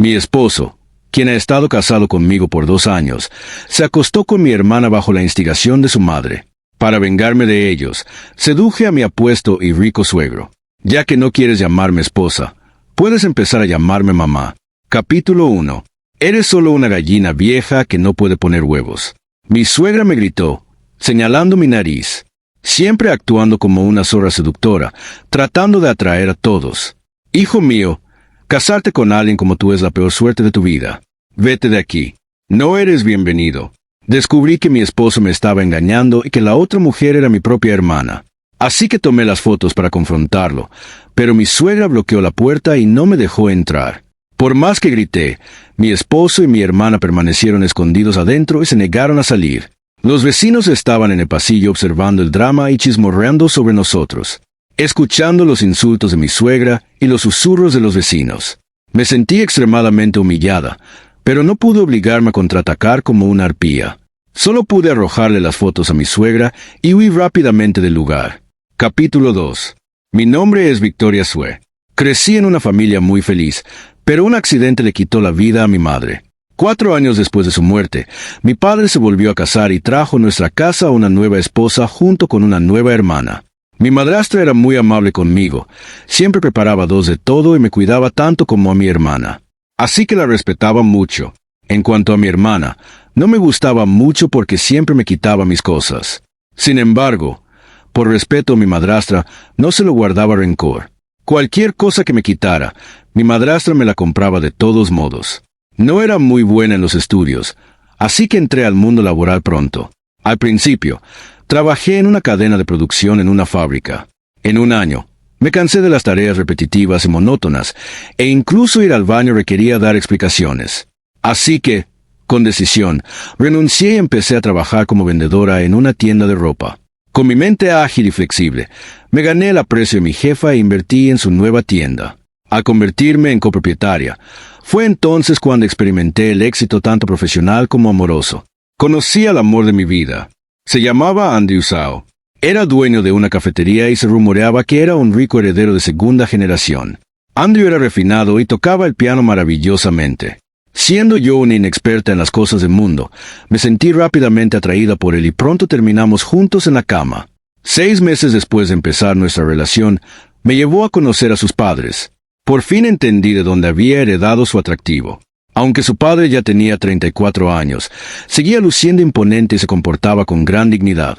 Mi esposo, quien ha estado casado conmigo por 2 años, se acostó con mi hermana bajo la instigación de su madre. Para vengarme de ellos, seduje a mi apuesto y rico suegro. Ya que no quieres llamarme esposa, puedes empezar a llamarme mamá. Capítulo 1. Eres solo una gallina vieja que no puede poner huevos. Mi suegra me gritó, señalando mi nariz, siempre actuando como una zorra seductora, tratando de atraer a todos. Hijo mío, casarte con alguien como tú es la peor suerte de tu vida. Vete de aquí. No eres bienvenido. Descubrí que mi esposo me estaba engañando y que la otra mujer era mi propia hermana. Así que tomé las fotos para confrontarlo, pero mi suegra bloqueó la puerta y no me dejó entrar. Por más que grité, mi esposo y mi hermana permanecieron escondidos adentro y se negaron a salir. Los vecinos estaban en el pasillo observando el drama y chismorreando sobre nosotros, escuchando los insultos de mi suegra y los susurros de los vecinos. Me sentí extremadamente humillada, pero no pude obligarme a contraatacar como una arpía. Solo pude arrojarle las fotos a mi suegra y huí rápidamente del lugar. Capítulo 2. Mi nombre es Victoria Sue. Crecí en una familia muy feliz, pero un accidente le quitó la vida a mi madre. 4 años después de su muerte, mi padre se volvió a casar y trajo a nuestra casa una nueva esposa junto con una nueva hermana. Mi madrastra era muy amable conmigo, siempre preparaba 2 de todo y me cuidaba tanto como a mi hermana. Así que la respetaba mucho. En cuanto a mi hermana, no me gustaba mucho porque siempre me quitaba mis cosas. Sin embargo, por respeto a mi madrastra, no se lo guardaba rencor. Cualquier cosa que me quitara, mi madrastra me la compraba de todos modos. No era muy buena en los estudios, así que entré al mundo laboral pronto. Al principio, trabajé en una cadena de producción en una fábrica. En 1 año, me cansé de las tareas repetitivas y monótonas, e incluso ir al baño requería dar explicaciones. Así que, con decisión, renuncié y empecé a trabajar como vendedora en una tienda de ropa. Con mi mente ágil y flexible, me gané el aprecio de mi jefa e invertí en su nueva tienda. Al convertirme en copropietaria, fue entonces cuando experimenté el éxito tanto profesional como amoroso. Conocí al amor de mi vida. Se llamaba Andrew Zhao. Era dueño de una cafetería y se rumoreaba que era un rico heredero de 2ª generación. Andrew era refinado y tocaba el piano maravillosamente. Siendo yo una inexperta en las cosas del mundo, me sentí rápidamente atraída por él y pronto terminamos juntos en la cama. 6 meses después de empezar nuestra relación, me llevó a conocer a sus padres. Por fin entendí de dónde había heredado su atractivo. Aunque su padre ya tenía 34 años, seguía luciendo imponente y se comportaba con gran dignidad.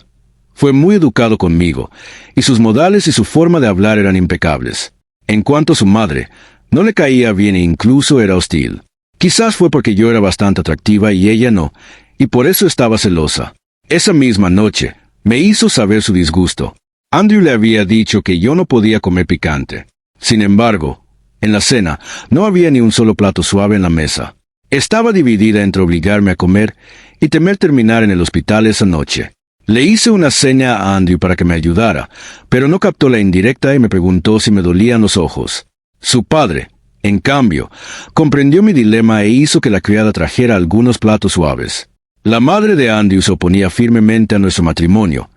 Fue muy educado conmigo, y sus modales y su forma de hablar eran impecables. En cuanto a su madre, no le caía bien e incluso era hostil. Quizás fue porque yo era bastante atractiva y ella no, y por eso estaba celosa. Esa misma noche, me hizo saber su disgusto. Andrew le había dicho que yo no podía comer picante. Sin embargo, en la cena, no había ni un solo plato suave en la mesa. Estaba dividida entre obligarme a comer y temer terminar en el hospital esa noche. Le hice una seña a Andrew para que me ayudara, pero no captó la indirecta y me preguntó si me dolían los ojos. Su padre, en cambio, comprendió mi dilema e hizo que la criada trajera algunos platos suaves. La madre de Andrew se oponía firmemente a nuestro matrimonio,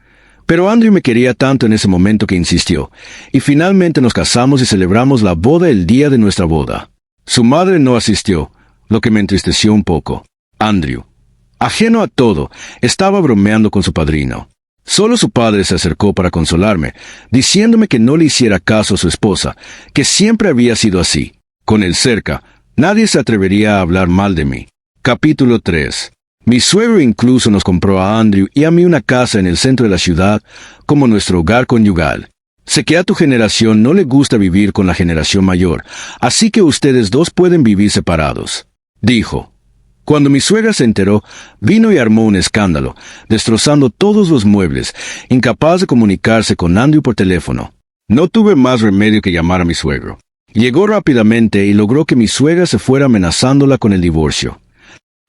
pero Andrew me quería tanto en ese momento que insistió, y finalmente nos casamos y celebramos la boda el día de nuestra boda. Su madre no asistió, lo que me entristeció un poco. Andrew, ajeno a todo, estaba bromeando con su padrino. Solo su padre se acercó para consolarme, diciéndome que no le hiciera caso a su esposa, que siempre había sido así. Con él cerca, nadie se atrevería a hablar mal de mí. Capítulo 3. Mi suegro incluso nos compró a Andrew y a mí una casa en el centro de la ciudad como nuestro hogar conyugal. Sé que a tu generación no le gusta vivir con la generación mayor, así que ustedes 2 pueden vivir separados, dijo. Cuando mi suegra se enteró, vino y armó un escándalo, destrozando todos los muebles, incapaz de comunicarse con Andrew por teléfono. No tuve más remedio que llamar a mi suegro. Llegó rápidamente y logró que mi suegra se fuera amenazándola con el divorcio.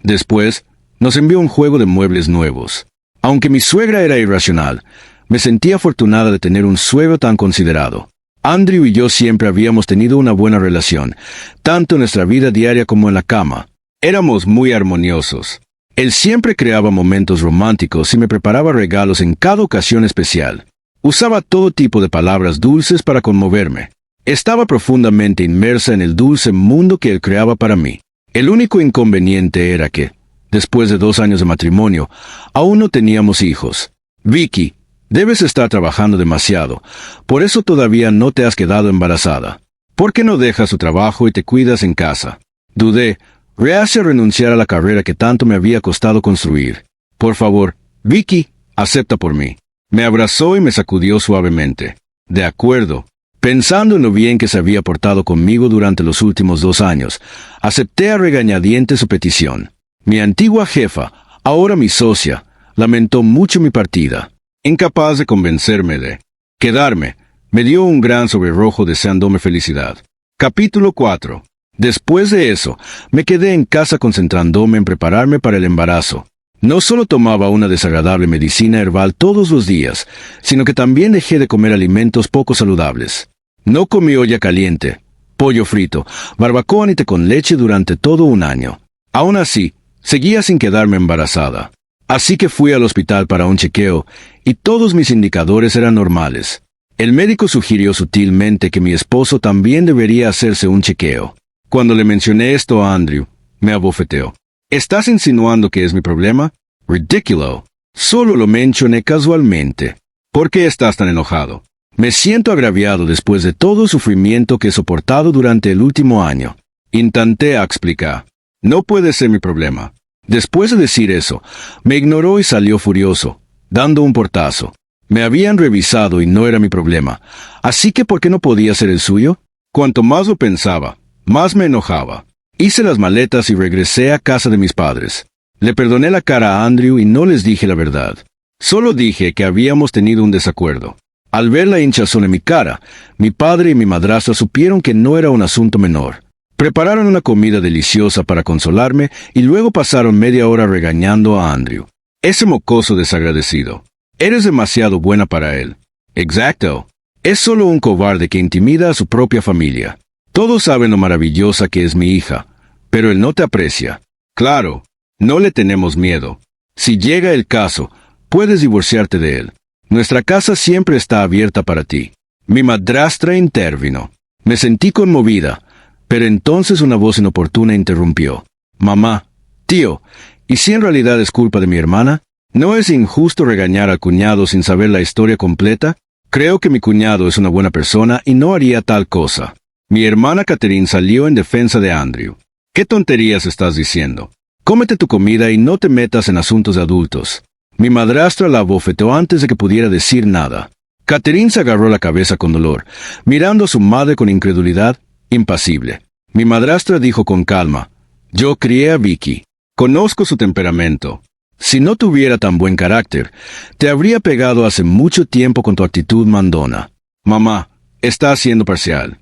Después, nos envió un juego de muebles nuevos. Aunque mi suegra era irracional, me sentí afortunada de tener un suegro tan considerado. Andrew y yo siempre habíamos tenido una buena relación, tanto en nuestra vida diaria como en la cama. Éramos muy armoniosos. Él siempre creaba momentos románticos y me preparaba regalos en cada ocasión especial. Usaba todo tipo de palabras dulces para conmoverme. Estaba profundamente inmersa en el dulce mundo que él creaba para mí. El único inconveniente era que, después de 2 años de matrimonio, aún no teníamos hijos. Vicky, debes estar trabajando demasiado, por eso todavía no te has quedado embarazada. ¿Por qué no dejas tu trabajo y te cuidas en casa? Dudé, reacia a renunciar a la carrera que tanto me había costado construir. Por favor, Vicky, acepta por mí. Me abrazó y me sacudió suavemente. De acuerdo. Pensando en lo bien que se había portado conmigo durante los últimos 2 años, acepté a regañadientes su petición. Mi antigua jefa, ahora mi socia, lamentó mucho mi partida. Incapaz de convencerme de quedarme, me dio un gran sobrerojo deseándome felicidad. Capítulo 4. Después de eso, me quedé en casa concentrándome en prepararme para el embarazo. No solo tomaba una desagradable medicina herbal todos los días, sino que también dejé de comer alimentos poco saludables. No comí olla caliente, pollo frito, barbacoa ni té con leche durante todo un año. Aún así, seguía sin quedarme embarazada. Así que fui al hospital para un chequeo, y todos mis indicadores eran normales. El médico sugirió sutilmente que mi esposo también debería hacerse un chequeo. Cuando le mencioné esto a Andrew, me abofeteó. ¿Estás insinuando que es mi problema? Ridículo. Solo lo mencioné casualmente. ¿Por qué estás tan enojado? Me siento agraviado después de todo el sufrimiento que he soportado durante el último año. Intenté explicar. No puede ser mi problema. Después de decir eso, me ignoró y salió furioso, dando un portazo. Me habían revisado y no era mi problema. Así que ¿por qué no podía ser el suyo? Cuanto más lo pensaba, más me enojaba. Hice las maletas y regresé a casa de mis padres. Le perdoné la cara a Andrew y no les dije la verdad. Solo dije que habíamos tenido un desacuerdo. Al ver la hinchazón en mi cara, mi padre y mi madrastra supieron que no era un asunto menor. Prepararon una comida deliciosa para consolarme y luego pasaron media hora regañando a Andrew. Ese mocoso desagradecido. Eres demasiado buena para él. Exacto. Es solo un cobarde que intimida a su propia familia. Todos saben lo maravillosa que es mi hija, pero él no te aprecia. Claro, no le tenemos miedo. Si llega el caso, puedes divorciarte de él. Nuestra casa siempre está abierta para ti. Mi madrastra intervino. Me sentí conmovida, pero entonces una voz inoportuna interrumpió. Mamá, tío, ¿y si en realidad es culpa de mi hermana? ¿No es injusto regañar al cuñado sin saber la historia completa? Creo que mi cuñado es una buena persona y no haría tal cosa. Mi hermana Catherine salió en defensa de Andrew. ¿Qué tonterías estás diciendo? Cómete tu comida y no te metas en asuntos de adultos. Mi madrastra la abofeteó antes de que pudiera decir nada. Catherine se agarró la cabeza con dolor, mirando a su madre con incredulidad, impasible. Mi madrastra dijo con calma, yo crié a Vicky. Conozco su temperamento. Si no tuviera tan buen carácter, te habría pegado hace mucho tiempo con tu actitud mandona. Mamá, está siendo parcial.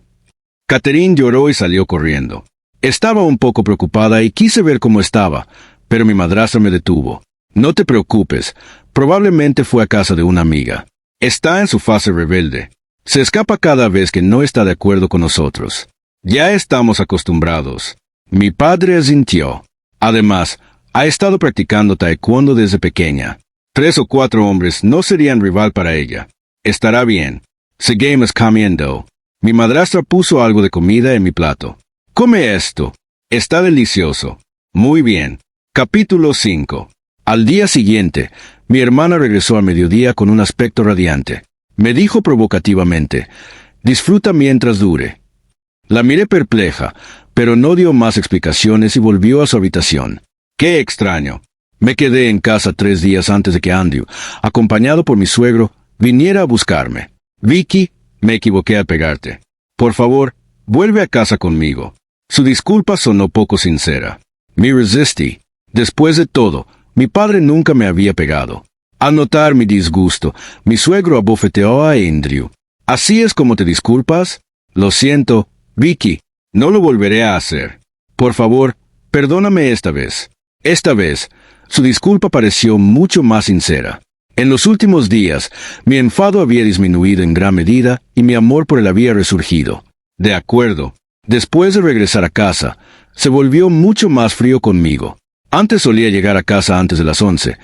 Catherine lloró y salió corriendo. Estaba un poco preocupada y quise ver cómo estaba, pero mi madrastra me detuvo. No te preocupes, probablemente fue a casa de una amiga. Está en su fase rebelde. Se escapa cada vez que no está de acuerdo con nosotros. Ya estamos acostumbrados. Mi padre asintió. Además, ha estado practicando taekwondo desde pequeña. 3 o 4 hombres no serían rival para ella. Estará bien. Seguimos comiendo. Mi madrastra puso algo de comida en mi plato. Come esto. Está delicioso. Muy bien. Capítulo 5. Al día siguiente, mi hermana regresó al mediodía con un aspecto radiante. Me dijo provocativamente, disfruta mientras dure. La miré perpleja, pero no dio más explicaciones y volvió a su habitación. ¡Qué extraño! Me quedé en casa 3 días antes de que Andrew, acompañado por mi suegro, viniera a buscarme. Vicky, me equivoqué al pegarte. Por favor, vuelve a casa conmigo. Su disculpa sonó poco sincera. Me resistí. Después de todo, mi padre nunca me había pegado. Al notar mi disgusto, mi suegro abofeteó a Andrew. ¿Así es como te disculpas? Lo siento, Vicky. No lo volveré a hacer. Por favor, perdóname esta vez. Esta vez, su disculpa pareció mucho más sincera. En los últimos días, mi enfado había disminuido en gran medida y mi amor por él había resurgido. De acuerdo. Después de regresar a casa, se volvió mucho más frío conmigo. Antes solía llegar a casa antes de las 11,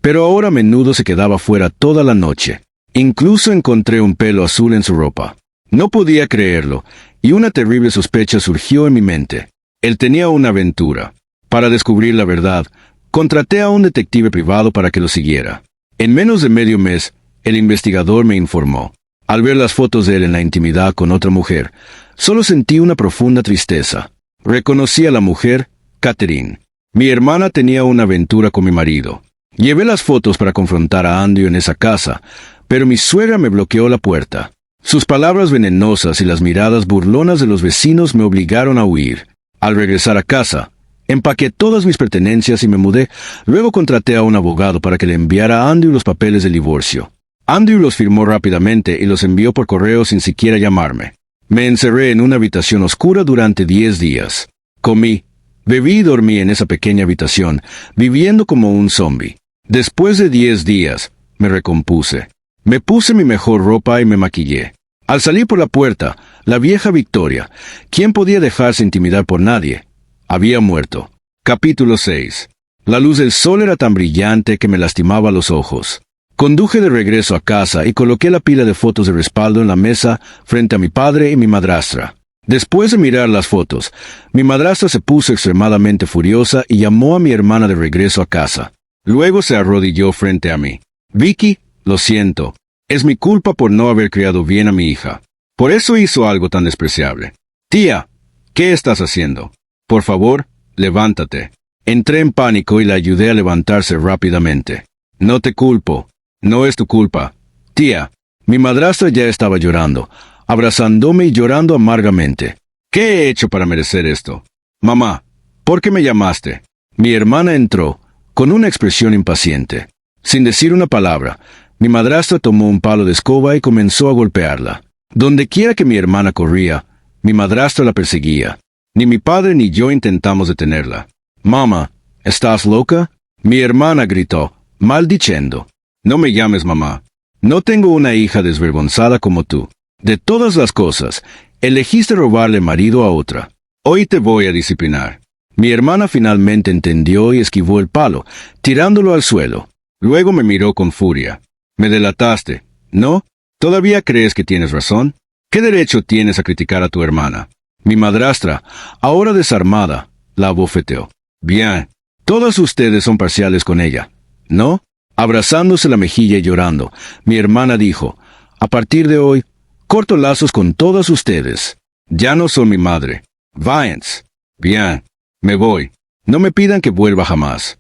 pero ahora a menudo se quedaba fuera toda la noche. Incluso encontré un pelo azul en su ropa. No podía creerlo, y una terrible sospecha surgió en mi mente. Él tenía una aventura. Para descubrir la verdad, contraté a un detective privado para que lo siguiera. En menos de medio mes, el investigador me informó. Al ver las fotos de él en la intimidad con otra mujer, solo sentí una profunda tristeza. Reconocí a la mujer, Catherine. Mi hermana tenía una aventura con mi marido. Llevé las fotos para confrontar a Andrew en esa casa, pero mi suegra me bloqueó la puerta. Sus palabras venenosas y las miradas burlonas de los vecinos me obligaron a huir. Al regresar a casa, empaqué todas mis pertenencias y me mudé. Luego contraté a un abogado para que le enviara a Andrew los papeles del divorcio. Andrew los firmó rápidamente y los envió por correo sin siquiera llamarme. Me encerré en una habitación oscura durante 10 días. Comí, bebí y dormí en esa pequeña habitación, viviendo como un zombi. Después de 10 días, me recompuse. Me puse mi mejor ropa y me maquillé. Al salir por la puerta, la vieja Victoria, quien podía dejarse intimidar por nadie, había muerto. Capítulo 6. La luz del sol era tan brillante que me lastimaba los ojos. Conduje de regreso a casa y coloqué la pila de fotos de respaldo en la mesa frente a mi padre y mi madrastra. Después de mirar las fotos, mi madrastra se puso extremadamente furiosa y llamó a mi hermana de regreso a casa. Luego se arrodilló frente a mí. Vicky, lo siento. Es mi culpa por no haber criado bien a mi hija. Por eso hizo algo tan despreciable. Tía, ¿qué estás haciendo? Por favor, levántate. Entré en pánico y la ayudé a levantarse rápidamente. No te culpo. No es tu culpa. Tía, mi madrastra ya estaba llorando, abrazándome y llorando amargamente. ¿Qué he hecho para merecer esto? Mamá, ¿por qué me llamaste? Mi hermana entró, con una expresión impaciente. Sin decir una palabra, mi madrastra tomó un palo de escoba y comenzó a golpearla. Donde quiera que mi hermana corría, mi madrastra la perseguía. Ni mi padre ni yo intentamos detenerla. Mamá, ¿estás loca? Mi hermana gritó, maldiciendo. No me llames mamá. No tengo una hija desvergonzada como tú. De todas las cosas, elegiste robarle marido a otra. Hoy te voy a disciplinar. Mi hermana finalmente entendió y esquivó el palo, tirándolo al suelo. Luego me miró con furia. Me delataste, ¿no? ¿Todavía crees que tienes razón? ¿Qué derecho tienes a criticar a tu hermana? Mi madrastra, ahora desarmada, la abofeteó. Bien, todas ustedes son parciales con ella, ¿no? Abrazándose la mejilla y llorando, mi hermana dijo, a partir de hoy, corto lazos con todas ustedes. Ya no son mi madre. Váyanse. Bien, me voy. No me pidan que vuelva jamás.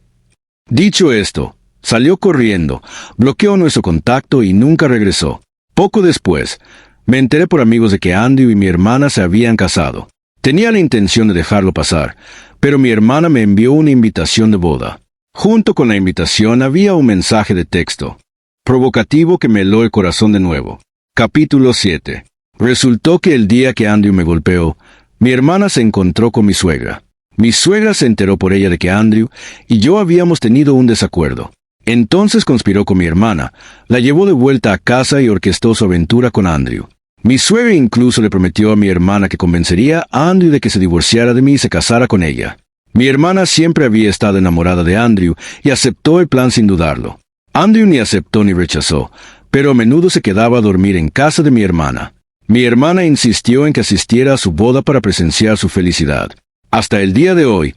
Dicho esto, salió corriendo, bloqueó nuestro contacto y nunca regresó. Poco después, me enteré por amigos de que Andrew y mi hermana se habían casado. Tenía la intención de dejarlo pasar, pero mi hermana me envió una invitación de boda. Junto con la invitación había un mensaje de texto, provocativo que me heló el corazón de nuevo. Capítulo 7. Resultó que el día que Andrew me golpeó, mi hermana se encontró con mi suegra. Mi suegra se enteró por ella de que Andrew y yo habíamos tenido un desacuerdo. Entonces conspiró con mi hermana, la llevó de vuelta a casa y orquestó su aventura con Andrew. Mi suegra incluso le prometió a mi hermana que convencería a Andrew de que se divorciara de mí y se casara con ella. Mi hermana siempre había estado enamorada de Andrew y aceptó el plan sin dudarlo. Andrew ni aceptó ni rechazó, pero a menudo se quedaba a dormir en casa de mi hermana. Mi hermana insistió en que asistiera a su boda para presenciar su felicidad. Hasta el día de hoy,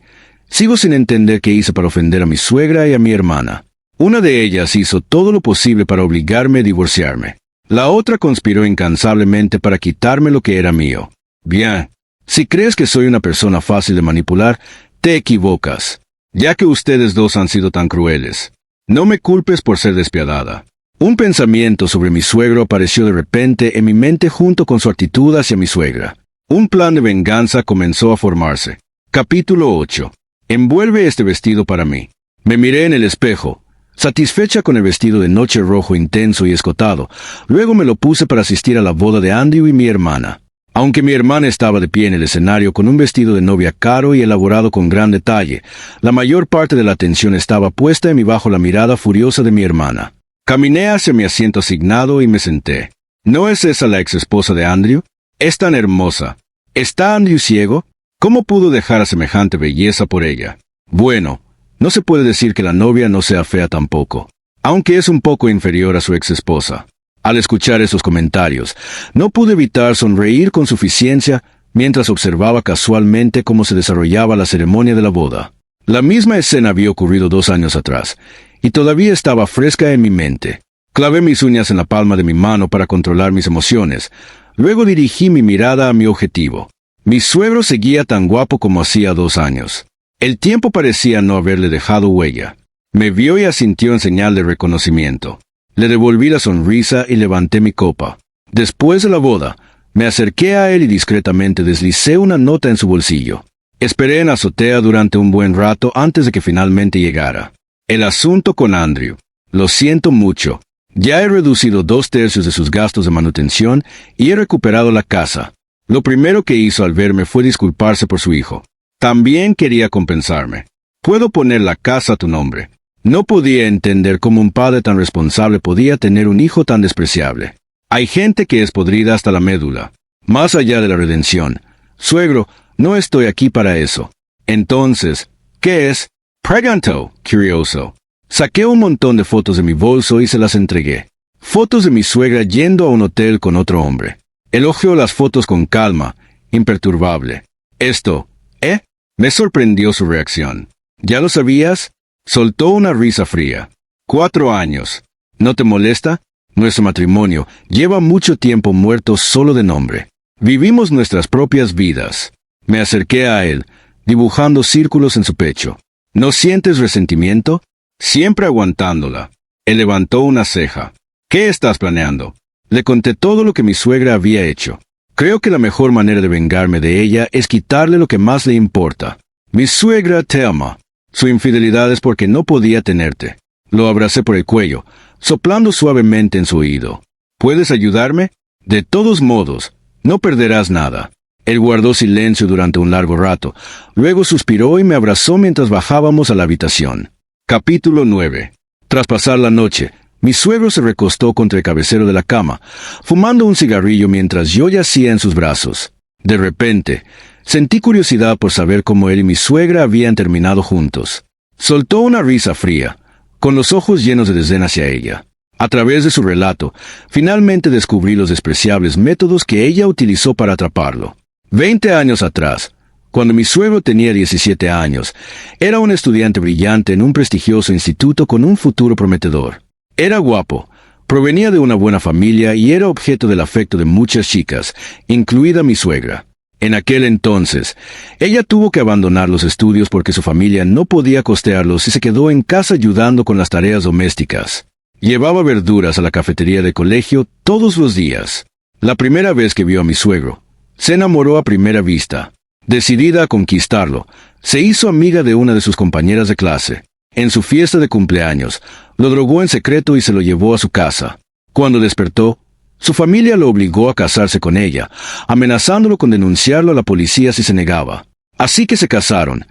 sigo sin entender qué hice para ofender a mi suegra y a mi hermana. Una de ellas hizo todo lo posible para obligarme a divorciarme. La otra conspiró incansablemente para quitarme lo que era mío. Bien, si crees que soy una persona fácil de manipular, te equivocas, ya que ustedes dos han sido tan crueles. No me culpes por ser despiadada. Un pensamiento sobre mi suegro apareció de repente en mi mente junto con su actitud hacia mi suegra. Un plan de venganza comenzó a formarse. Capítulo 8. Envuelve este vestido para mí. Me miré en el espejo, satisfecha con el vestido de noche rojo intenso y escotado. Luego me lo puse para asistir a la boda de Andrew y mi hermana. Aunque mi hermana estaba de pie en el escenario con un vestido de novia caro y elaborado con gran detalle, la mayor parte de la atención estaba puesta en mí bajo la mirada furiosa de mi hermana. Caminé hacia mi asiento asignado y me senté. ¿No es esa la exesposa de Andrew? Es tan hermosa. ¿Está Andrew ciego? ¿Cómo pudo dejar a semejante belleza por ella? Bueno, no se puede decir que la novia no sea fea tampoco, aunque es un poco inferior a su exesposa. Al escuchar esos comentarios, no pude evitar sonreír con suficiencia mientras observaba casualmente cómo se desarrollaba la ceremonia de la boda. La misma escena había ocurrido 2 años atrás, y todavía estaba fresca en mi mente. Clavé mis uñas en la palma de mi mano para controlar mis emociones. Luego dirigí mi mirada a mi objetivo. Mi suegro seguía tan guapo como hacía 2 años. El tiempo parecía no haberle dejado huella. Me vio y asintió en señal de reconocimiento. Le devolví la sonrisa y levanté mi copa. Después de la boda, me acerqué a él y discretamente deslicé una nota en su bolsillo. Esperé en la azotea durante un buen rato antes de que finalmente llegara. El asunto con Andrew. Lo siento mucho. Ya he reducido 2/3 de sus gastos de manutención y he recuperado la casa. Lo primero que hizo al verme fue disculparse por su hijo. También quería compensarme. Puedo poner la casa a tu nombre. No podía entender cómo un padre tan responsable podía tener un hijo tan despreciable. Hay gente que es podrida hasta la médula. Más allá de la redención. Suegro, no estoy aquí para eso. Entonces, ¿qué es? Preguntó, curioso. Saqué un montón de fotos de mi bolso y se las entregué. Fotos de mi suegra yendo a un hotel con otro hombre. Elogió las fotos con calma, imperturbable. Esto, ¿eh? Me sorprendió su reacción. ¿Ya lo sabías? Soltó una risa fría. 4 años. ¿No te molesta? Nuestro matrimonio lleva mucho tiempo muerto solo de nombre. Vivimos nuestras propias vidas. Me acerqué a él, dibujando círculos en su pecho. ¿No sientes resentimiento? Siempre aguantándola. Él levantó una ceja. ¿Qué estás planeando? Le conté todo lo que mi suegra había hecho. Creo que la mejor manera de vengarme de ella es quitarle lo que más le importa. Mi suegra te ama. Su infidelidad es porque no podía tenerte. Lo abracé por el cuello, soplando suavemente en su oído. ¿Puedes ayudarme? De todos modos, no perderás nada. Él guardó silencio durante un largo rato. Luego suspiró y me abrazó mientras bajábamos a la habitación. Capítulo 9. Tras pasar la noche, mi suegro se recostó contra el cabecero de la cama, fumando un cigarrillo mientras yo yacía en sus brazos. De repente, sentí curiosidad por saber cómo él y mi suegra habían terminado juntos. Soltó una risa fría, con los ojos llenos de desdén hacia ella. A través de su relato, finalmente descubrí los despreciables métodos que ella utilizó para atraparlo. 20 años atrás, cuando mi suegro tenía 17 años, era un estudiante brillante en un prestigioso instituto con un futuro prometedor. Era guapo, provenía de una buena familia y era objeto del afecto de muchas chicas, incluida mi suegra. En aquel entonces, ella tuvo que abandonar los estudios porque su familia no podía costearlos y se quedó en casa ayudando con las tareas domésticas. Llevaba verduras a la cafetería del colegio todos los días. La primera vez que vio a mi suegro, se enamoró a primera vista. Decidida a conquistarlo, se hizo amiga de una de sus compañeras de clase. En su fiesta de cumpleaños, lo drogó en secreto y se lo llevó a su casa. Cuando despertó, su familia lo obligó a casarse con ella, amenazándolo con denunciarlo a la policía si se negaba. Así que se casaron,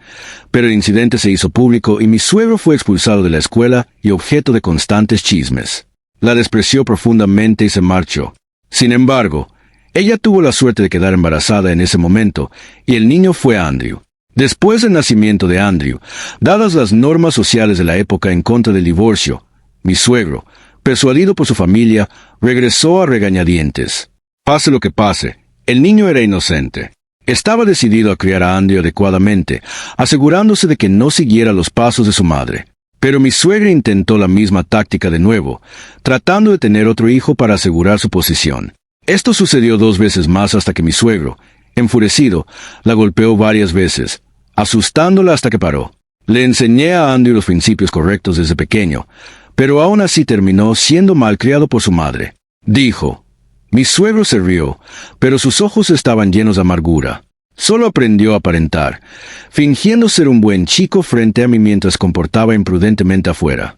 pero el incidente se hizo público y mi suegro fue expulsado de la escuela y objeto de constantes chismes. La despreció profundamente y se marchó. Sin embargo, ella tuvo la suerte de quedar embarazada en ese momento, y el niño fue Andrew. Después del nacimiento de Andrew, dadas las normas sociales de la época en contra del divorcio, mi suegro, persuadido por su familia, regresó a regañadientes. Pase lo que pase, el niño era inocente. Estaba decidido a criar a Andrew adecuadamente, asegurándose de que no siguiera los pasos de su madre. Pero mi suegra intentó la misma táctica de nuevo, tratando de tener otro hijo para asegurar su posición. Esto sucedió 2 veces más hasta que mi suegro, enfurecido, la golpeó varias veces, asustándola hasta que paró. Le enseñé a Andrew los principios correctos desde pequeño, pero aún así terminó siendo malcriado por su madre. Dijo. Mi suegro se rió, pero sus ojos estaban llenos de amargura. Solo aprendió a aparentar, fingiendo ser un buen chico frente a mí mientras comportaba imprudentemente afuera.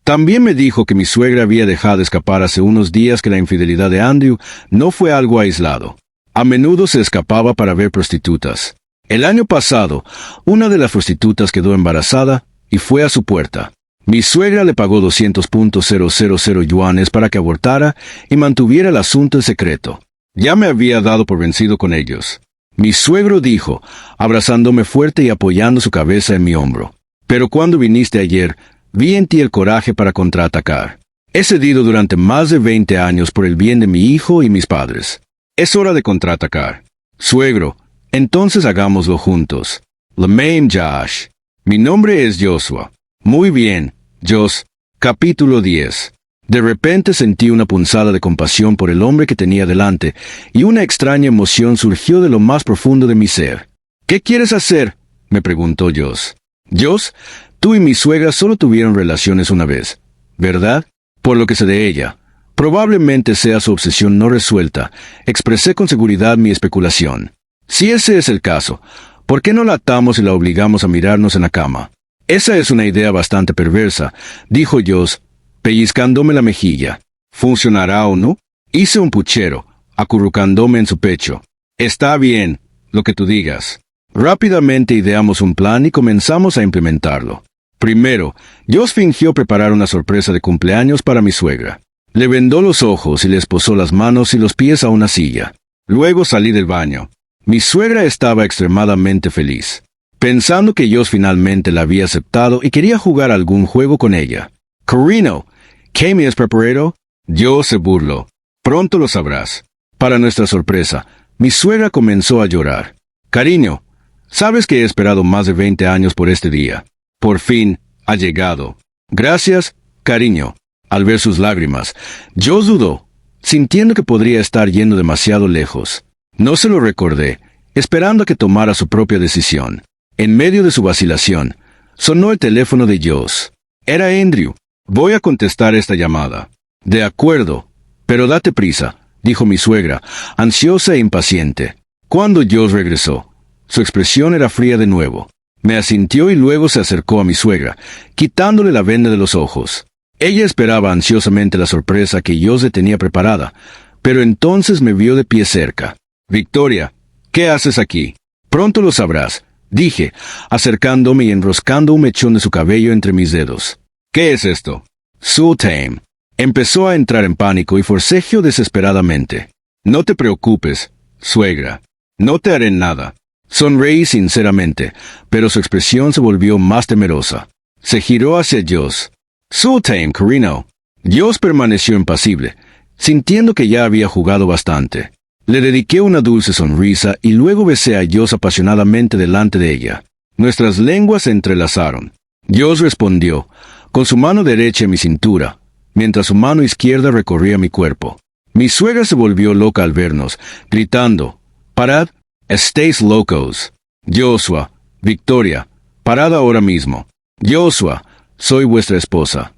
También me dijo que mi suegra había dejado escapar hace unos días que la infidelidad de Andrew no fue algo aislado. A menudo se escapaba para ver prostitutas. El año pasado, una de las prostitutas quedó embarazada y fue a su puerta. Mi suegra le pagó 200.000 yuanes para que abortara y mantuviera el asunto en secreto. Ya me había dado por vencido con ellos. Mi suegro dijo, abrazándome fuerte y apoyando su cabeza en mi hombro. Pero cuando viniste ayer, vi en ti el coraje para contraatacar. He cedido durante más de 20 años por el bien de mi hijo y mis padres. Es hora de contraatacar. Suegro, entonces hagámoslo juntos. L'Maim Josh. Mi nombre es Joshua. Muy bien, Jos. Capítulo 10. De repente sentí una punzada de compasión por el hombre que tenía delante, y una extraña emoción surgió de lo más profundo de mi ser. ¿Qué quieres hacer?, me preguntó Jos. Jos, tú y mi suegra solo tuvieron relaciones una vez, ¿verdad? Por lo que sé de ella. Probablemente sea su obsesión no resuelta. Expresé con seguridad mi especulación. Si ese es el caso, ¿por qué no la atamos y la obligamos a mirarnos en la cama? Esa es una idea bastante perversa, dijo Jos, pellizcándome la mejilla. ¿Funcionará o no? Hice un puchero, acurrucándome en su pecho. Está bien, lo que tú digas. Rápidamente ideamos un plan y comenzamos a implementarlo. Primero, Jos fingió preparar una sorpresa de cumpleaños para mi suegra. Le vendó los ojos y le esposó las manos y los pies a una silla. Luego salí del baño. Mi suegra estaba extremadamente feliz, pensando que Jos finalmente la había aceptado y quería jugar algún juego con ella. Corino, ¿qué me has preparado? Jos se burló. Pronto lo sabrás. Para nuestra sorpresa, mi suegra comenzó a llorar. Cariño, sabes que he esperado más de 20 años por este día. Por fin, ha llegado. Gracias, cariño. Al ver sus lágrimas, Jos dudó, sintiendo que podría estar yendo demasiado lejos. No se lo recordé, esperando a que tomara su propia decisión. En medio de su vacilación, sonó el teléfono de Jos. Era Andrew. Voy a contestar esta llamada. De acuerdo, pero date prisa, dijo mi suegra, ansiosa e impaciente. Cuando Jos regresó, su expresión era fría de nuevo. Me asintió y luego se acercó a mi suegra, quitándole la venda de los ojos. Ella esperaba ansiosamente la sorpresa que Jos le tenía preparada, pero entonces me vio de pie cerca. Victoria, ¿qué haces aquí? Pronto lo sabrás, dije, acercándome y enroscando un mechón de su cabello entre mis dedos. ¿Qué es esto? Sultane. Empezó a entrar en pánico y forcejeó desesperadamente. No te preocupes, suegra. No te haré nada. Sonreí sinceramente, pero su expresión se volvió más temerosa. Se giró hacia Jos. Sultane, Corino. Jos permaneció impasible, sintiendo que ya había jugado bastante. Le dediqué una dulce sonrisa y luego besé a Jos apasionadamente delante de ella. Nuestras lenguas se entrelazaron. Jos respondió, con su mano derecha en mi cintura, mientras su mano izquierda recorría mi cuerpo. Mi suegra se volvió loca al vernos, gritando, «¡Parad! ¡Estáis locos! Joshua, Victoria, parad ahora mismo. Joshua, soy vuestra esposa».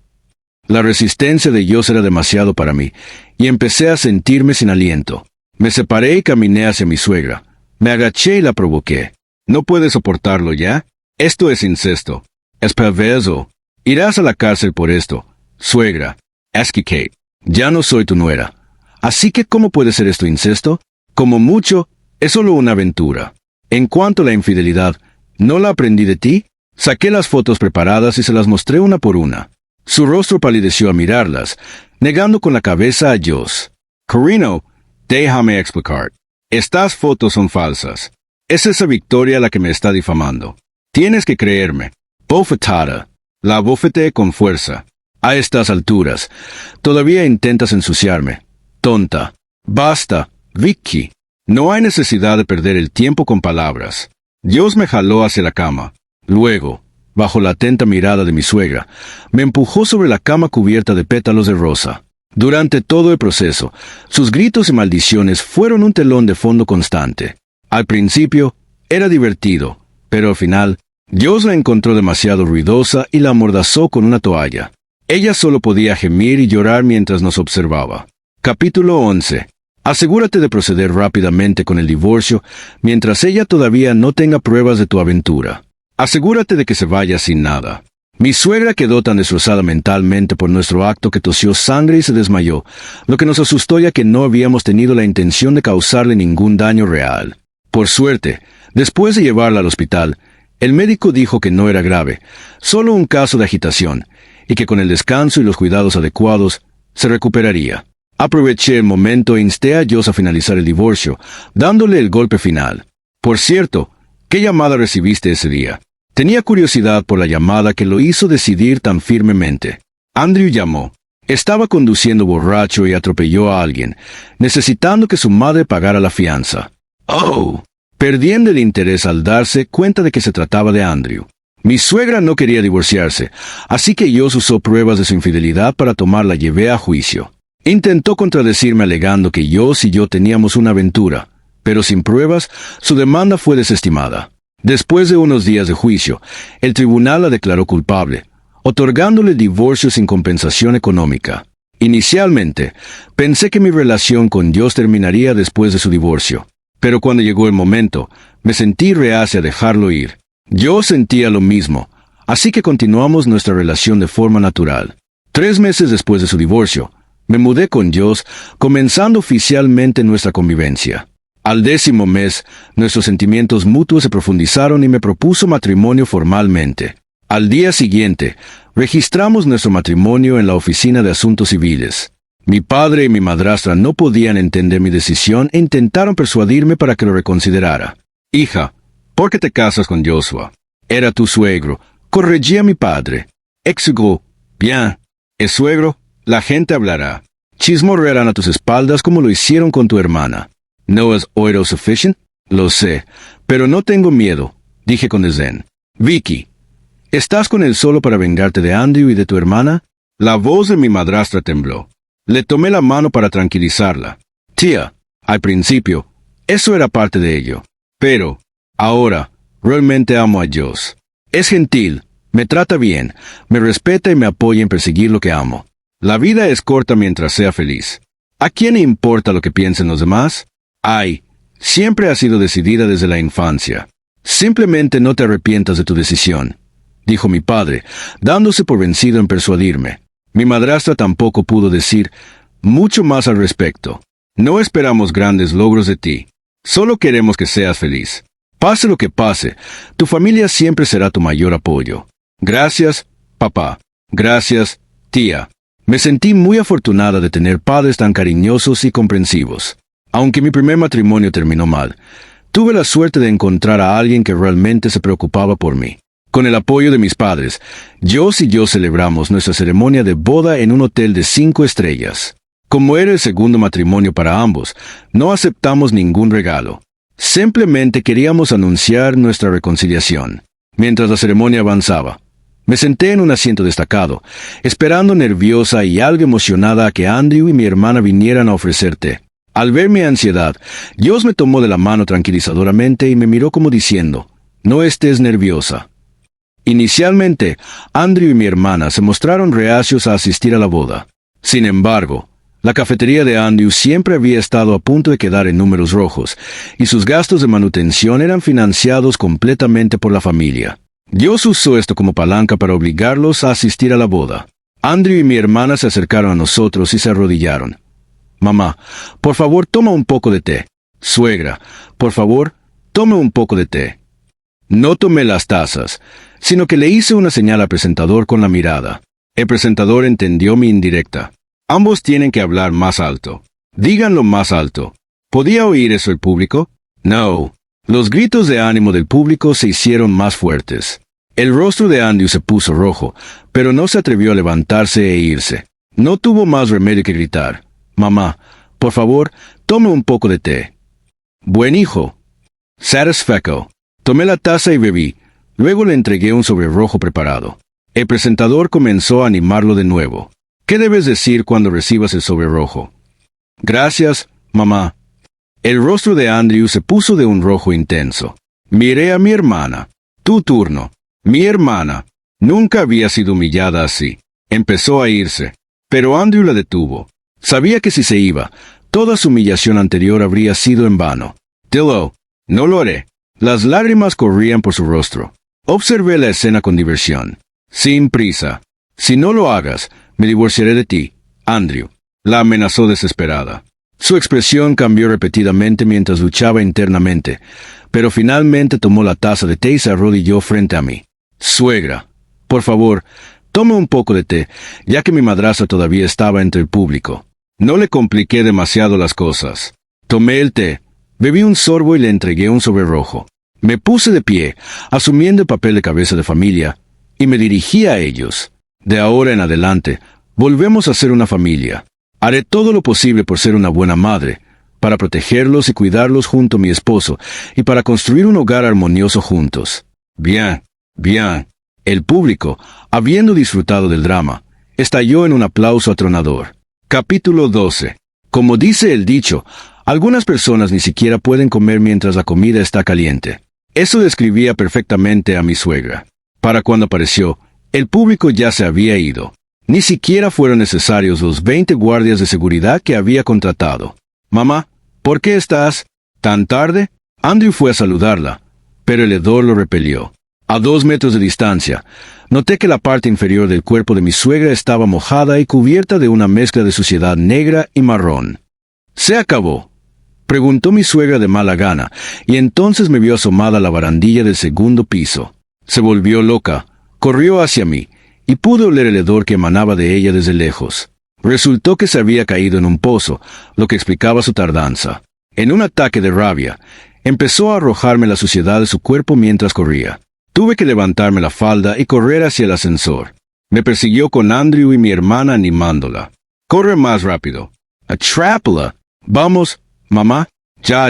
La resistencia de Jos era demasiado para mí, y empecé a sentirme sin aliento. Me separé y caminé hacia mi suegra. Me agaché y la provoqué. ¿No puedes soportarlo ya? Esto es incesto. Es perverso. Irás a la cárcel por esto. Suegra. Es que Kate. Ya no soy tu nuera. Así que, ¿cómo puede ser esto incesto? Como mucho, es solo una aventura. En cuanto a la infidelidad, ¿no la aprendí de ti? Saqué las fotos preparadas y se las mostré una por una. Su rostro palideció a mirarlas, negando con la cabeza a Jos. Corino, déjame explicar. Estas fotos son falsas. Es esa Victoria la que me está difamando. Tienes que creerme. Bofetada. La abofeteé con fuerza. A estas alturas, todavía intentas ensuciarme. Tonta. Basta, Vicky. No hay necesidad de perder el tiempo con palabras. Jos me jaló hacia la cama. Luego, bajo la atenta mirada de mi suegra, me empujó sobre la cama cubierta de pétalos de rosa. Durante todo el proceso, sus gritos y maldiciones fueron un telón de fondo constante. Al principio, era divertido, pero al final, Jos la encontró demasiado ruidosa y la amordazó con una toalla. Ella solo podía gemir y llorar mientras nos observaba. Capítulo 11. Asegúrate de proceder rápidamente con el divorcio mientras ella todavía no tenga pruebas de tu aventura. Asegúrate de que se vaya sin nada. Mi suegra quedó tan destrozada mentalmente por nuestro acto que tosió sangre y se desmayó, lo que nos asustó ya que no habíamos tenido la intención de causarle ningún daño real. Por suerte, después de llevarla al hospital, el médico dijo que no era grave, solo un caso de agitación, y que con el descanso y los cuidados adecuados, se recuperaría. Aproveché el momento e insté a Jos a finalizar el divorcio, dándole el golpe final. Por cierto, ¿qué llamada recibiste ese día? Tenía curiosidad por la llamada que lo hizo decidir tan firmemente. Andrew llamó. Estaba conduciendo borracho y atropelló a alguien, necesitando que su madre pagara la fianza. ¡Oh! Perdiendo el interés al darse cuenta de que se trataba de Andrew. Mi suegra no quería divorciarse, así que Dios usó pruebas de su infidelidad para tomarla y la llevé a juicio. Intentó contradecirme alegando que Dios y yo teníamos una aventura, pero sin pruebas, su demanda fue desestimada. Después de unos días de juicio, el tribunal la declaró culpable, otorgándole divorcio sin compensación económica. Inicialmente, pensé que mi relación con Dios terminaría después de su divorcio, pero cuando llegó el momento, me sentí reacia a dejarlo ir. Yo sentía lo mismo, así que continuamos nuestra relación de forma natural. 3 meses después de su divorcio, me mudé con Dios, comenzando oficialmente nuestra convivencia. Al 10º mes, nuestros sentimientos mutuos se profundizaron y me propuso matrimonio formalmente. Al día siguiente, registramos nuestro matrimonio en la Oficina de Asuntos Civiles. Mi padre y mi madrastra no podían entender mi decisión e intentaron persuadirme para que lo reconsiderara. Hija, ¿por qué te casas con Joshua? Era tu suegro. Corregí a mi padre. Exigó. Bien. ¿Es suegro? La gente hablará. Chismorrearán a tus espaldas como lo hicieron con tu hermana. ¿No es oiro sufficient? Lo sé, pero no tengo miedo, dije con desdén. Vicky, ¿estás con él solo para vengarte de Andrew y de tu hermana? La voz de mi madrastra tembló. Le tomé la mano para tranquilizarla. Tía, al principio, eso era parte de ello. Pero, ahora, realmente amo a Dios. Es gentil, me trata bien, me respeta y me apoya en perseguir lo que amo. La vida es corta mientras sea feliz. ¿A quién le importa lo que piensen los demás? Ay, siempre ha sido decidida desde la infancia. Simplemente no te arrepientas de tu decisión, dijo mi padre, dándose por vencido en persuadirme. Mi madrastra tampoco pudo decir mucho más al respecto. No esperamos grandes logros de ti. Solo queremos que seas feliz. Pase lo que pase, tu familia siempre será tu mayor apoyo. Gracias, papá. Gracias, tía. Me sentí muy afortunada de tener padres tan cariñosos y comprensivos. Aunque mi primer matrimonio terminó mal, tuve la suerte de encontrar a alguien que realmente se preocupaba por mí. Con el apoyo de mis padres, Josh y yo celebramos nuestra ceremonia de boda en un hotel de 5 estrellas. Como era el segundo matrimonio para ambos, no aceptamos ningún regalo. Simplemente queríamos anunciar nuestra reconciliación. Mientras la ceremonia avanzaba, me senté en un asiento destacado, esperando nerviosa y algo emocionada a que Andrew y mi hermana vinieran a ofrecer té. Al ver mi ansiedad, Dios me tomó de la mano tranquilizadoramente y me miró como diciendo, «No estés nerviosa». Inicialmente, Andrew y mi hermana se mostraron reacios a asistir a la boda. Sin embargo, la cafetería de Andrew siempre había estado a punto de quedar en números rojos, y sus gastos de manutención eran financiados completamente por la familia. Dios usó esto como palanca para obligarlos a asistir a la boda. Andrew y mi hermana se acercaron a nosotros y se arrodillaron. «Mamá, por favor, toma un poco de té». «Suegra, por favor, tome un poco de té». No tomé las tazas, sino que le hice una señal al presentador con la mirada. El presentador entendió mi indirecta. Ambos tienen que hablar más alto. Díganlo más alto. ¿Podía oír eso el público? No. Los gritos de ánimo del público se hicieron más fuertes. El rostro de Andrew se puso rojo, pero no se atrevió a levantarse e irse. No tuvo más remedio que gritar. «Mamá, por favor, tome un poco de té». «Buen hijo». Satisfecho. Tomé la taza y bebí. Luego le entregué un sobre rojo preparado. El presentador comenzó a animarlo de nuevo. «¿Qué debes decir cuando recibas el sobre rojo?» «Gracias, mamá». El rostro de Andrew se puso de un rojo intenso. Miré a mi hermana. «Tu turno». Mi hermana nunca había sido humillada así. Empezó a irse, pero Andrew la detuvo. Sabía que si se iba, toda su humillación anterior habría sido en vano. «Dilo, no lo haré». Las lágrimas corrían por su rostro. Observé la escena con diversión. «Sin prisa. Si no lo hagas, me divorciaré de ti, Andrew», la amenazó desesperada. Su expresión cambió repetidamente mientras luchaba internamente, pero finalmente tomó la taza de té y se arrodilló frente a mí. «Suegra, por favor, tome un poco de té, ya que mi madrastra todavía estaba entre el público». No le compliqué demasiado las cosas. Tomé el té, bebí un sorbo y le entregué un sobre rojo. Me puse de pie, asumiendo el papel de cabeza de familia, y me dirigí a ellos. «De ahora en adelante, Volvemos a ser una familia. Haré todo lo posible por ser una buena madre, para protegerlos y cuidarlos junto a mi esposo, y para construir un hogar armonioso juntos. Bien, bien. El público, habiendo disfrutado del drama, estalló en un aplauso atronador. Capítulo 12. Como dice el dicho, algunas personas ni siquiera pueden comer mientras la comida está caliente. Eso describía perfectamente a mi suegra. Para cuando apareció, el público ya se había ido. Ni siquiera fueron necesarios los 20 guardias de seguridad que había contratado. «Mamá, ¿por qué estás tan tarde?» Andrew fue a saludarla, pero el hedor lo repelió. A 2 metros de distancia, noté que la parte inferior del cuerpo de mi suegra estaba mojada y cubierta de una mezcla de suciedad negra y marrón. «¿Se acabó?», preguntó mi suegra de mala gana, y entonces me vio asomada a la barandilla del segundo piso. Se volvió loca, corrió hacia mí, y pude oler el hedor que emanaba de ella desde lejos. Resultó que se había caído en un pozo, lo que explicaba su tardanza. En un ataque de rabia, empezó a arrojarme la suciedad de su cuerpo mientras corría. Tuve que levantarme la falda y correr hacia el ascensor. Me persiguió con Andrew y mi hermana animándola. «Corre más rápido. Atrápala. Vamos, mamá. Ya.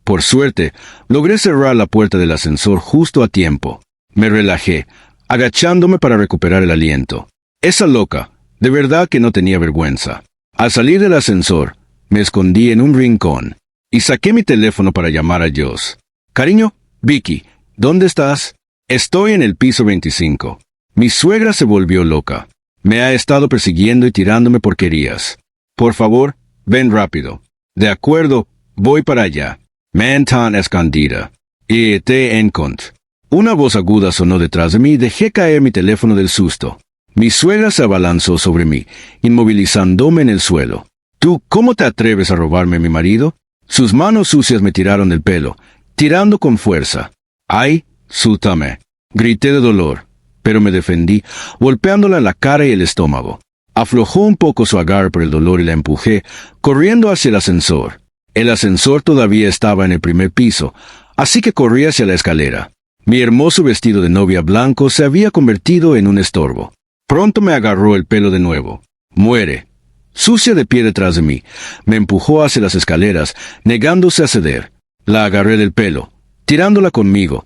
Por suerte, logré cerrar la puerta del ascensor justo a tiempo. Me relajé, agachándome para recuperar el aliento. Esa loca, de verdad que no tenía vergüenza. Al salir del ascensor, me escondí en un rincón y saqué mi teléfono para llamar a Joss. «Cariño, Vicky, ¿dónde estás?» «Estoy en el piso 25. Mi suegra se volvió loca. Me ha estado persiguiendo y tirándome porquerías. Por favor, ven rápido». «De acuerdo, voy para allá». «Man tan escondida. Y te encontré». Una voz aguda sonó detrás de mí y dejé caer mi teléfono del susto. Mi suegra se abalanzó sobre mí, inmovilizándome en el suelo. «¿Tú cómo te atreves a robarme a mi marido?» Sus manos sucias me tiraron del pelo, tirando con fuerza. «¡Ay, sútame!», grité de dolor, pero me defendí, golpeándola en la cara y el estómago. Aflojó un poco su agarre por el dolor y la empujé, corriendo hacia el ascensor. El ascensor todavía estaba en el primer piso, así que corrí hacia la escalera. Mi hermoso vestido de novia blanco se había convertido en un estorbo. Pronto me agarró el pelo de nuevo. «Muere». Sucia de pie detrás de mí, me empujó hacia las escaleras, negándose a ceder. La agarré del pelo, tirándola conmigo,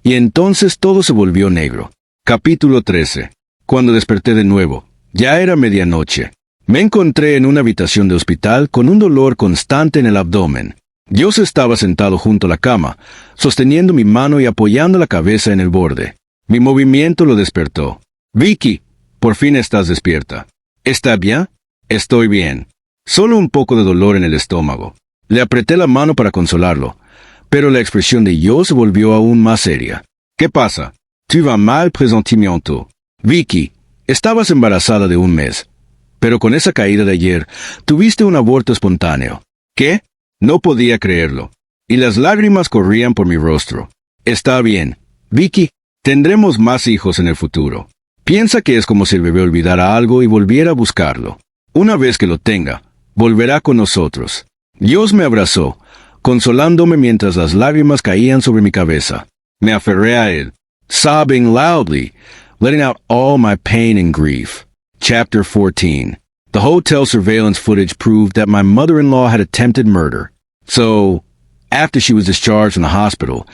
y entonces todo se volvió negro. Capítulo 13. Cuando desperté de nuevo, ya era medianoche. Me encontré en una habitación de hospital con un dolor constante en el abdomen. Dios estaba sentado junto a la cama, sosteniendo mi mano y apoyando la cabeza en el borde. Mi movimiento lo despertó. «Vicky, por fin estás despierta». «¿Está bien?» «Estoy bien. Solo un poco de dolor en el estómago». Le apreté la mano para consolarlo, pero la expresión de yo se volvió aún más seria. «¿Qué pasa? Tu vas mal presentimiento». «Vicky, estabas embarazada de 1 mes, pero con esa caída de ayer, tuviste un aborto espontáneo». «¿Qué?» No podía creerlo, y las lágrimas corrían por mi rostro. «Está bien, Vicky, tendremos más hijos en el futuro. Piensa que es como si el bebé olvidara algo y volviera a buscarlo. Una vez que lo tenga, volverá con nosotros». Dios me abrazó, consolándome mientras las lágrimas caían sobre mi cabeza. Me aferré a él, sobbing loudly, letting out all my pain and grief. Chapter 14. The hotel surveillance footage proved that my mother-in-law had attempted murder. So, after she was discharged from the hospital,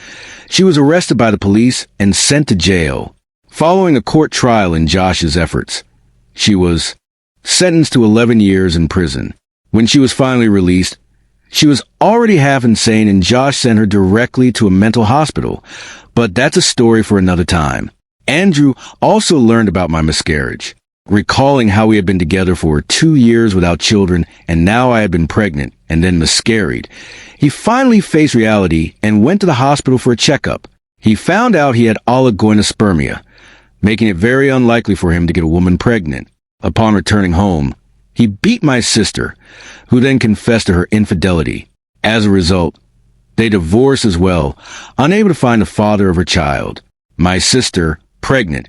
she was arrested by the police and sent to jail. Following a court trial in Josh's efforts, she was sentenced to 11 years in prison. When she was finally released, she was already half insane and Josh sent her directly to a mental hospital. But that's a story for another time. Andrew also learned about my miscarriage. Recalling how we had been together for 2 years without children, and now I had been pregnant and then miscarried, he finally faced reality and went to the hospital for a checkup. He found out he had oligonospermia, making it very unlikely for him to get a woman pregnant. Upon returning home, he beat my sister, who then confessed to her infidelity. As a result, they divorced as well, unable to find the father of her child. My sister, pregnant,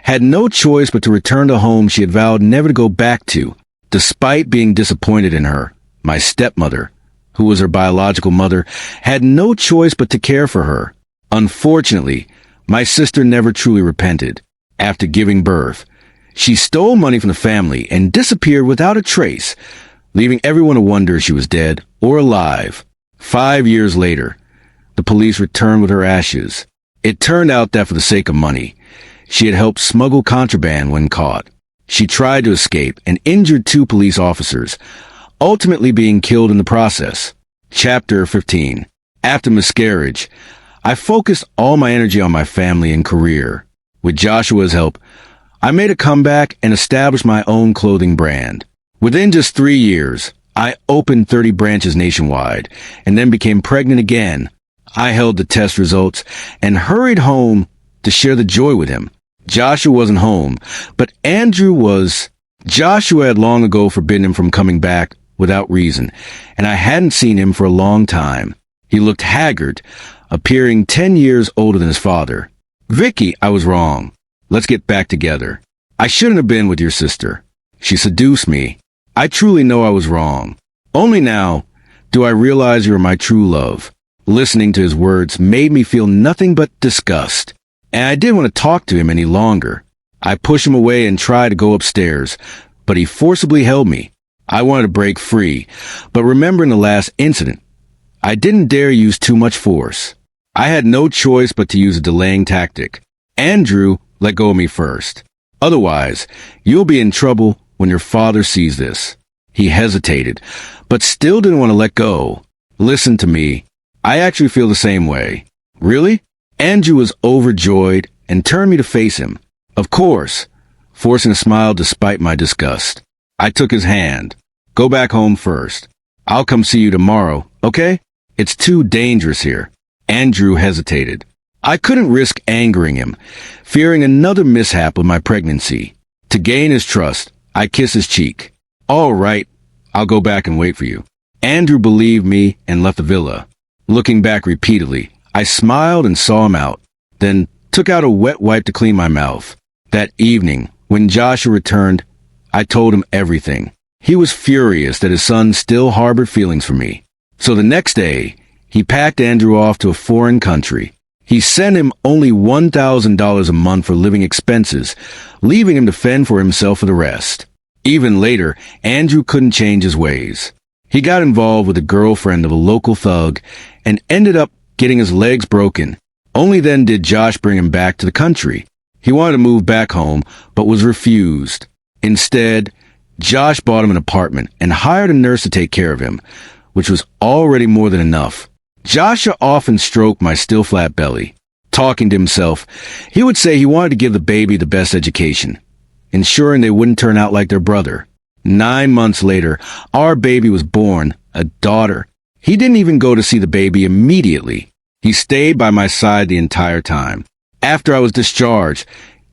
had no choice but to return to home she had vowed never to go back to, despite being disappointed in her. My stepmother, who was her biological mother, had no choice but to care for her. Unfortunately, my sister never truly repented. After giving birth, She stole money from the family and disappeared without a trace, leaving everyone to wonder if she was dead or alive. 5 years later, the police returned with her ashes. It turned out that for the sake of money, she had helped smuggle contraband when caught. She tried to escape and injured 2 police officers, ultimately being killed in the process. Chapter 15. After miscarriage, I focused all my energy on my family and career. With Joshua's help, I made a comeback and established my own clothing brand. Within just 3 years, I opened 30 branches nationwide and then became pregnant again. I held the test results and hurried home to share the joy with him. Joshua wasn't home, but Andrew was. Joshua had long ago forbidden him from coming back without reason, and I hadn't seen him for a long time. He looked haggard, appearing 10 years older than his father. "Vicky, I was wrong. Let's get back together. I shouldn't have been with your sister. She seduced me. I truly know I was wrong. Only now do I realize you are my true love." Listening to his words made me feel nothing but disgust, and I didn't want to talk to him any longer. I pushed him away and tried to go upstairs, but he forcibly held me. I wanted to break free, but remembering the last incident, I didn't dare use too much force. I had no choice but to use a delaying tactic. "Andrew, let go of me first. Otherwise, you'll be in trouble when your father sees this." He hesitated, but still didn't want to let go. "Listen to me. I actually feel the same way." "Really?" Andrew was overjoyed and turned me to face him. Of course, forcing a smile despite my disgust. I took his hand. "Go back home first. I'll come see you tomorrow, okay? It's too dangerous here." Andrew hesitated. I couldn't risk angering him, fearing another mishap with my pregnancy. To gain his trust, I kissed his cheek. "All right, I'll go back and wait for you." Andrew believed me and left the villa. Looking back repeatedly, I smiled and saw him out, then took out a wet wipe to clean my mouth. That evening, when Joshua returned, I told him everything. He was furious that his son still harbored feelings for me. So the next day, he packed Andrew off to a foreign country. He sent him only $1,000 a month for living expenses, leaving him to fend for himself for the rest. Even later, Andrew couldn't change his ways. He got involved with the girlfriend of a local thug and ended up getting his legs broken. Only then did Josh bring him back to the country. He wanted to move back home, but was refused. Instead, Josh bought him an apartment and hired a nurse to take care of him, which was already more than enough. Joshua often stroked my still flat belly. Talking to himself, he would say he wanted to give the baby the best education, ensuring they wouldn't turn out like their brother. 9 months later, our baby was born, a daughter. He didn't even go to see the baby immediately. He stayed by my side the entire time. After I was discharged,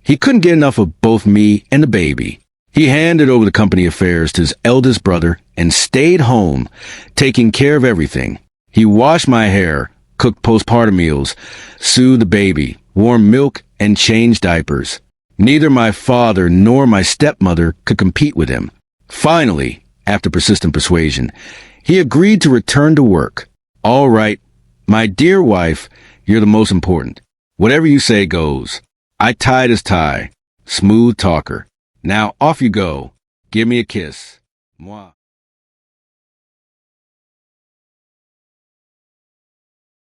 he couldn't get enough of both me and the baby. He handed over the company affairs to his eldest brother and stayed home, taking care of everything. He washed my hair, cooked postpartum meals, soothed the baby, warmed milk, and changed diapers. Neither my father nor my stepmother could compete with him. Finally, after persistent persuasion, he agreed to return to work. "All right, my dear wife, you're the most important. Whatever you say goes." I tied his tie. Smooth talker. "Now off you go. Give me a kiss." Mwah.